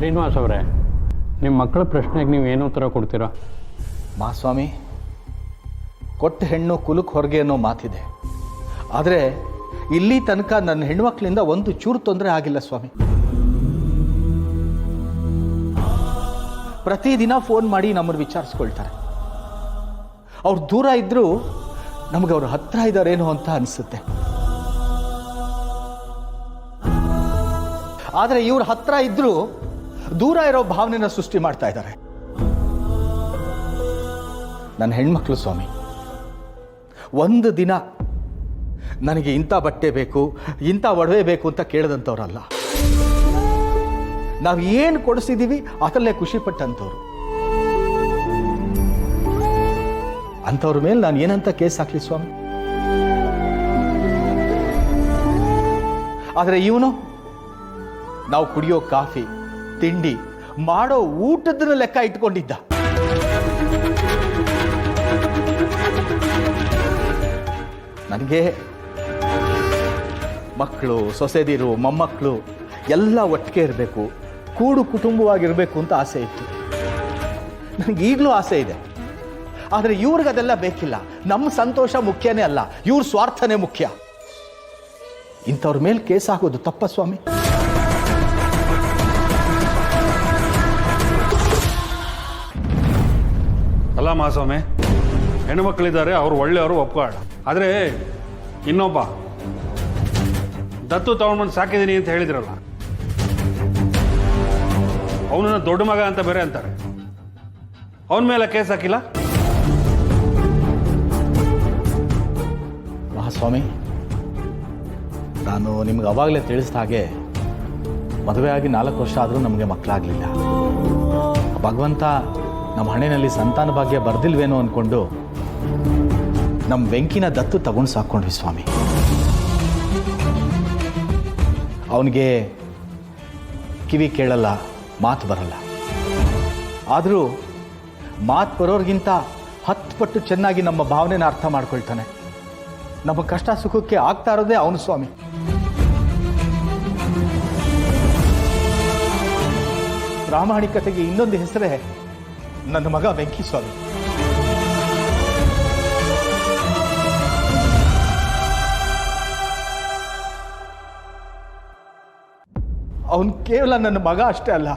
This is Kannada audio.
ಶ್ರೀನಿವಾಸ್ ಅವರೇ, ನಿಮ್ಮ ಮಕ್ಕಳ ಪ್ರಶ್ನೆಗೆ ನೀವು ಏನು ಉತ್ತರ ಕೊಡ್ತೀರಾ? ಮಹಾಸ್ವಾಮಿ, ಕೊಟ್ಟ ಹೆಣ್ಣು ಕುಲಕ್ಕೆ ಹೊರಗೆ ಅನ್ನೋ ಮಾತಿದೆ. ಆದರೆ ಇಲ್ಲಿ ತನಕ ನನ್ನ ಹೆಣ್ಮಕ್ಳಿಂದ ಒಂದು ಚೂರು ತೊಂದರೆ ಆಗಿಲ್ಲ ಸ್ವಾಮಿ. ಪ್ರತಿದಿನ ಫೋನ್ ಮಾಡಿ ನಮ್ಮನ್ನು ವಿಚಾರಿಸ್ಕೊಳ್ತಾರೆ. ಅವ್ರು ದೂರ ಇದ್ದರೂ ನಮಗೆ ಅವ್ರ ಹತ್ರ ಇದ್ದಾರೇನೋ ಅಂತ ಅನಿಸುತ್ತೆ. ಆದರೆ ಇವ್ರ ಹತ್ರ ಇದ್ರೂ ದೂರ ಇರೋ ಭಾವನೆನ ಸೃಷ್ಟಿ ಮಾಡ್ತಾ ಇದ್ದಾರೆ. ನನ್ನ ಹೆಣ್ಮಕ್ಳು ಸ್ವಾಮಿ, ಒಂದು ದಿನ ನನಗೆ ಇಂಥ ಬಟ್ಟೆ ಬೇಕು, ಇಂಥ ಒಡವೆ ಬೇಕು ಅಂತ ಕೇಳದಂಥವ್ರಲ್ಲ. ನಾವು ಏನು ಕೊಡಿಸಿದ್ದೀವಿ ಅದರಲ್ಲೇ ಖುಷಿಪಟ್ಟಂಥವ್ರು. ಅಂಥವ್ರ ಮೇಲೆ ನಾನು ಏನಂತ ಕೇಸ್ ಹಾಕ್ಲಿ ಸ್ವಾಮಿ? ಆದರೆ ಇವನು ನಾವು ಕುಡಿಯೋ ಕಾಫಿ, ತಿಂಡಿ, ಮಾಡೋ ಊಟದ ಲೆಕ್ಕ ಇಟ್ಕೊಂಡಿದ್ದ. ನನಗೆ ಮಕ್ಕಳು, ಸೊಸೆದಿರು, ಮೊಮ್ಮಕ್ಕಳು ಎಲ್ಲ ಒಟ್ಟಿಗೆ ಇರಬೇಕು, ಕೂಡು ಕುಟುಂಬವಾಗಿರಬೇಕು ಅಂತ ಆಸೆ ಇತ್ತು. ನನಗೆ ಈಗಲೂ ಆಸೆ ಇದೆ. ಆದರೆ ಇವ್ರಿಗೆ ಅದೆಲ್ಲ ಬೇಕಿಲ್ಲ. ನಮ್ಮ ಸಂತೋಷ ಮುಖ್ಯನೇ ಅಲ್ಲ, ಇವ್ರ ಸ್ವಾರ್ಥನೇ ಮುಖ್ಯ. ಇಂಥವ್ರ ಮೇಲೆ ಕೇಸ್ ಆಗೋದು ತಪ್ಪ ಸ್ವಾಮಿ? ಅಲ್ಲ ಮಹಾಸ್ವಾಮಿ, ಹೆಣ್ಣುಮಕ್ಕಳಿದ್ದಾರೆ, ಅವ್ರು ಒಳ್ಳೆಯವರು, ಒಪ್ಕೊಳ್ಳೋಣ. ಆದರೆ ಇನ್ನೊಬ್ಬ ದತ್ತು ತಗೊಂಡ್ಬಂದು ಸಾಕಿದ್ದೀನಿ ಅಂತ ಹೇಳಿದ್ರಲ್ಲ, ಅವನನ್ನ ದೊಡ್ಡ ಮಗ ಅಂತ ಬೇರೆ ಅಂತಾರೆ. ಅವನ ಮೇಲೆ ಕೇಸ್ ಹಾಕಿಲ್ಲ? ಮಹಾಸ್ವಾಮಿ, ನಾನು ನಿಮ್ಗೆ ಅವಾಗಲೇ ತಿಳಿಸಿದ ಹಾಗೆ ಮದುವೆ ಆಗಿ 4 ವರ್ಷ ಆದರೂ ನಮಗೆ ಮಕ್ಕಳಾಗಲಿಲ್ಲ. ಭಗವಂತ ನಮ್ಮ ಹಣೆಯಲ್ಲಿ ಸಂತಾನ ಭಾಗ್ಯ ಬರ್ದಿಲ್ವೇನೋ ಅಂದ್ಕೊಂಡು ನಮ್ಮ ವೆಂಕಿನ ದತ್ತು ತಗೊಂಡು ಸಾಕ್ಕೊಂಡ್ವಿ ಸ್ವಾಮಿ. ಅವನಿಗೆ ಕಿವಿ ಕೇಳಲ್ಲ, ಮಾತು ಬರಲ್ಲ. ಆದರೂ ಮಾತು ಬರೋರಿಗಿಂತ 10 ಪಟ್ಟು ಚೆನ್ನಾಗಿ ನಮ್ಮ ಭಾವನೆನ ಅರ್ಥ ಮಾಡ್ಕೊಳ್ತಾನೆ. ನಮ್ಮ ಕಷ್ಟ ಸುಖಕ್ಕೆ ಆಗ್ತಾ ಇರೋದೇ ಅವನು ಸ್ವಾಮಿ. ಪ್ರಾಮಾಣಿಕತೆಗೆ ಇನ್ನೊಂದು ಹೆಸರೇ ನನ್ನ ಮಗ ವೆಂಕಿ ಸ್ವಾಮಿ. ಅವನು ಕೇವಲ ನನ್ನ ಮಗ ಅಷ್ಟೇ ಅಲ್ಲ,